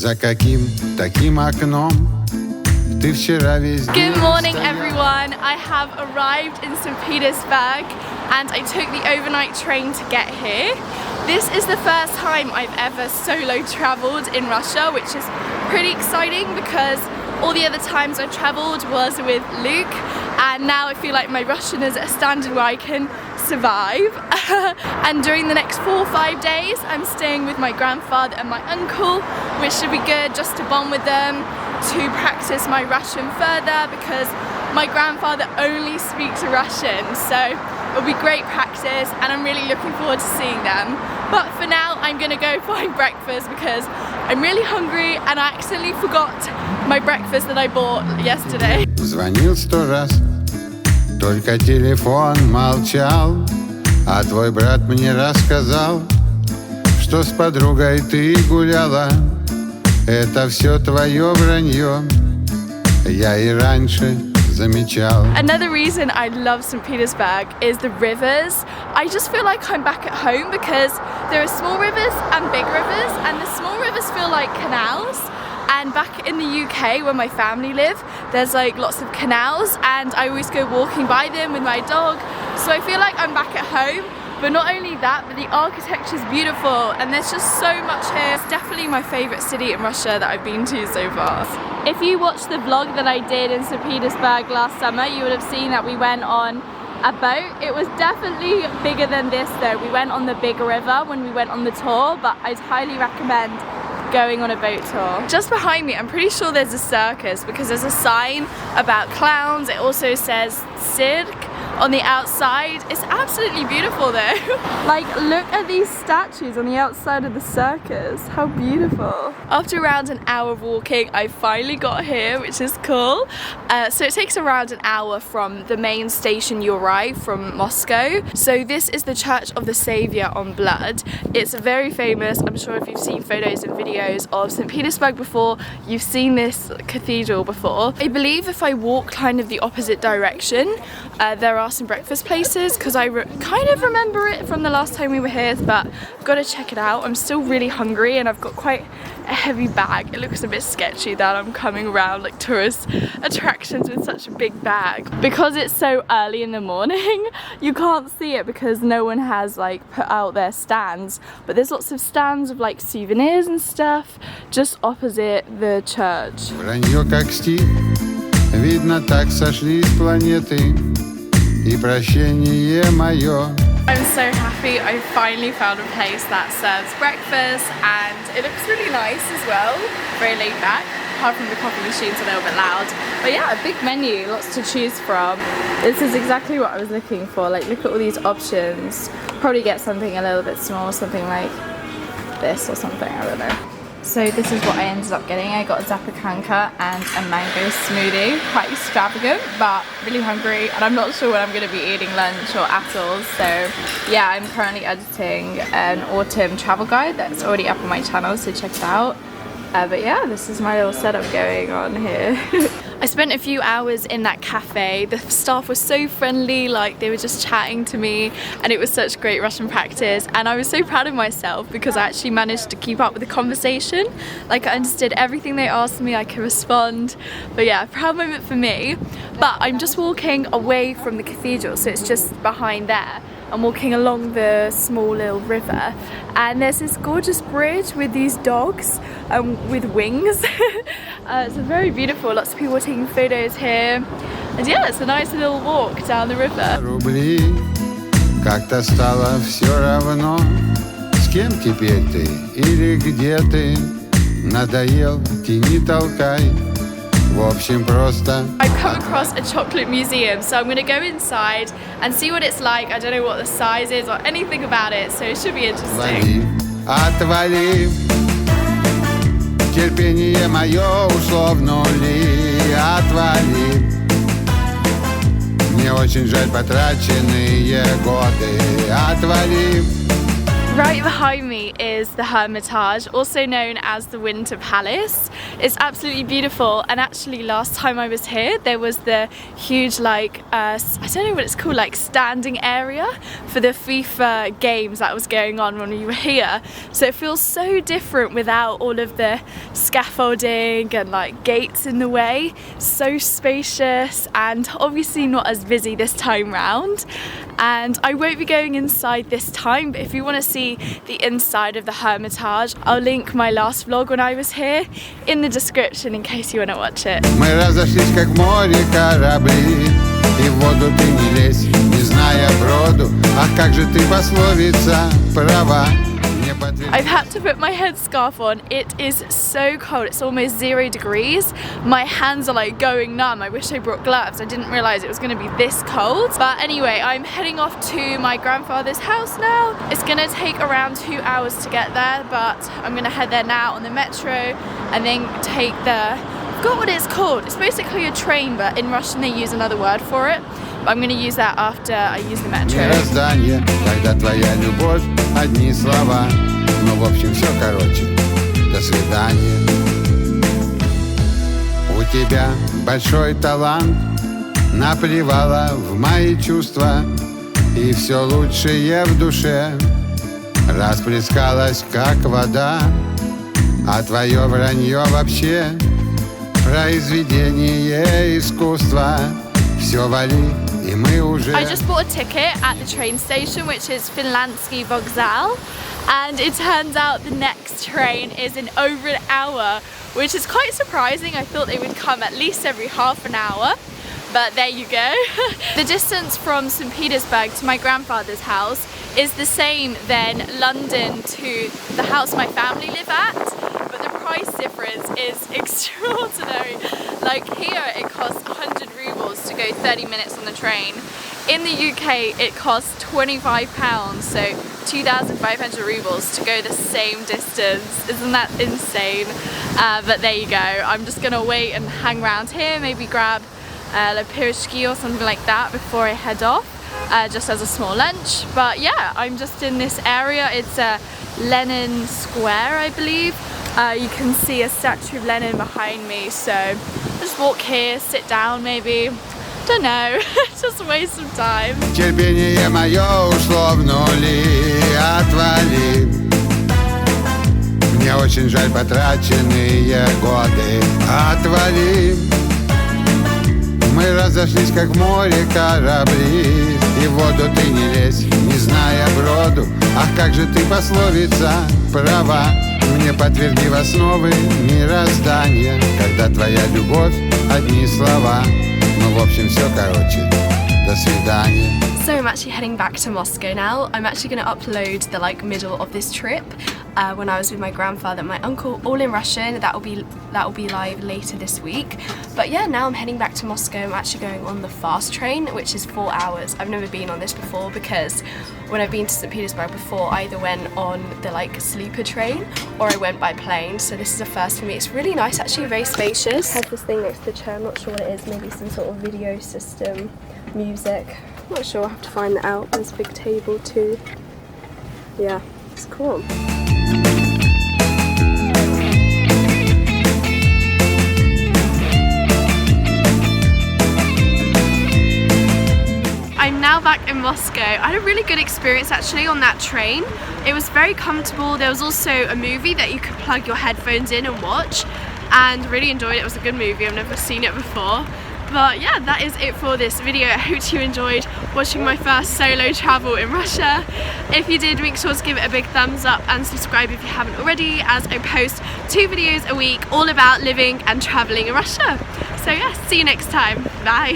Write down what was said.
За каким таким окном ты вчера весь день? Good morning, everyone. I have arrived in St. Petersburg and I took the overnight train to get here. This is the first time I've ever solo traveled in Russia, which is pretty exciting because all the other times I've traveled was with Luke, and now I feel like my Russian is at a standard where I can survive. And during the next 4 or 5 days I'm staying with my grandfather and my uncle, which should be good just to bond with them, to practice my Russian further, because my grandfather only speaks Russian, so it'll be great practice and I'm really looking forward to seeing them. But for now I'm gonna go find breakfast because I'm really hungry and I accidentally forgot my breakfast that I bought yesterday. Звонил 100 раз, только телефон молчал, а твой брат мне рассказал, что с подругой ты гуляла. Это все твое вранье, я и раньше замечал. Another reason I love St. Petersburg is the rivers. I just feel like I'm back at home because there are small rivers and big rivers, and the small rivers feel like canals. And back in the UK where my family live, there's like lots of canals and I always go walking by them with my dog. So I feel like I'm back at home. But not only that, but the architecture is beautiful and there's just so much here. It's definitely my favourite city in Russia that I've been to so far. If you watched the vlog that I did in St. Petersburg last summer, you would have seen that we went on a boat. It was definitely bigger than this though. We went on the big river when we went on the tour, but I'd highly recommend going on a boat tour. Just behind me, I'm pretty sure there's a circus because there's a sign about clowns. It also says cirque on the outside. It's absolutely beautiful though. Like, look at these statues on the outside of the circus. How beautiful. After around an hour of walking, I finally got here, which is cool. So it takes around an hour from the main station you arrive from Moscow. So this is the Church of the Saviour on Blood. It's very famous. I'm sure if you've seen photos and videos of St. Petersburg before, you've seen this cathedral before. I believe if I walk kind of the opposite direction, there are some breakfast places because I kind of remember it from the last time we were here, but I've got to check it out. I'm still really hungry and I've got quite a heavy bag. It looks a bit sketchy that I'm coming around like tourist attractions with such a big bag. Because it's so early in the morning, you can't see it because no one has like put out their stands, but there's lots of stands of like souvenirs and stuff just opposite the church. Вранье как стих, видно так сошлись планеты, и прощение мое. I'm so happy I finally found a place that serves breakfast and it looks really nice as well, very laid back, apart from the coffee machine's a little bit loud. But yeah, a big menu, lots to choose from. This is exactly what I was looking for, like look at all these options. Probably get something a little bit small, something like this or something, I don't know. So this is what I ended up getting. I got a zapechanka and a mango smoothie. Quite extravagant, but really hungry. And I'm not sure when I'm going to be eating lunch or at all. So yeah, I'm currently editing an autumn travel guide that's already up on my channel, so check it out. But yeah, this is my little setup going on here. I spent a few hours in that cafe. The staff was so friendly, like they were just chatting to me, and it was such great Russian practice. And I was so proud of myself because I actually managed to keep up with the conversation. Like I understood everything they asked me, I could respond. But yeah, proud moment for me. But I'm just walking away from the cathedral, so it's just behind there. I'm walking along the small little river and there's this gorgeous bridge with these dogs with wings. It's very beautiful, lots of people are taking photos here, and yeah, it's a nice little walk down the river. Рубли, как-то стало все равно, с кем теперь ты или где ты, надоел, тяни, толкай. I've come across a chocolate museum, so I'm going to go inside and see what it's like. I don't know what the size is or anything about it, so it should be interesting. Отвали, терпение мое ушло в нули, отвали. Мне очень жаль потраченные годы, отвали. Right behind me is the Hermitage, also known as the Winter Palace. It's absolutely beautiful, and actually last time I was here there was the huge like I don't know what it's called, like standing area for the FIFA games that was going on when we were here. So it feels so different without all of the scaffolding and like gates in the way. So spacious and obviously not as busy this time round. And I won't be going inside this time, but if you want to see the inside of the Hermitage, I'll link my last vlog when I was here in the description in case you want to watch it. Мы разошлись, как в море корабли, и в воду ты не лезь, не зная броду. Ах, как же ты, пословица, права. I've had to put my headscarf on. It is so cold. It's almost 0 degrees. My hands are like going numb. I wish I brought gloves. I didn't realize it was going to be this cold. But anyway, I'm heading off to my grandfather's house now. It's going to take around 2 hours to get there, but I'm going to head there now on the metro and then take the... I forgot what it's called. It's basically a train, but in Russian they use another word for it. But I'm going to use that after I use the metro. Мироздание, когда твоя любовь, одни слова. Ну, в общем, все короче. До свидания. У тебя большой талант, наплевала в мои чувства, и все лучшее в душе расплескалось, как вода. А твое вранье вообще произведение искусства. Все вали, и мы уже... I just bought a ticket at the train station, which is Finlandsky Vokzal, and it turns out the next train is in over an hour, which is quite surprising. I thought they would come at least every half an hour, but there you go. The distance from St. Petersburg to my grandfather's house is the same than London to the house my family live at, but the price difference is extraordinary. Like here it costs 100 rubles to go 30 minutes on the train. In the UK it costs £25, so 2,500 rubles to go the same distance. Isn't that insane? But there you go. I'm just gonna wait and hang around here, maybe grab a pirishki or something like that before I head off, just as a small lunch. But yeah, I'm just in this area. It's Lenin Square, I believe. You can see a statue of Lenin behind me, so I'll just walk here, sit down maybe. Don't know, just waste some time. Терпение мое ушло в нули, отвали. Мне очень жаль потраченные годы, отвали. Мы разошлись, как в море корабли, и в воду ты не лезь, не зная броду. Ах, как же ты, пословица, права. Мне подтверди в основы мироздания, когда твоя любовь одни слова. Ну, в общем, все короче. До свидания. So I'm actually heading back to Moscow now. I'm actually going to upload the middle of this trip when I was with my grandfather and my uncle, all in Russian. That will be live later this week. But yeah, now I'm heading back to Moscow. I'm actually going on the fast train, which is 4 hours. I've never been on this before because when I've been to St. Petersburg before, I either went on the sleeper train or I went by plane. So this is a first for me. It's really nice, actually, very spacious. Has this thing next to the chair. I'm not sure what it is. Maybe some sort of video system, music. I'm not sure. I'll have to find that out. There's a big table too. Yeah, it's cool. I'm now back in Moscow. I had a really good experience actually on that train. It was very comfortable. There was also a movie that you could plug your headphones in and watch, and really enjoyed it. It was a good movie. I've never seen it before. But yeah, that is it for this video. I hope you enjoyed watching my first solo travel in Russia. If you did, make sure to give it a big thumbs up and subscribe if you haven't already, as I post 2 videos a week all about living and traveling in Russia. So yeah, see you next time. Bye.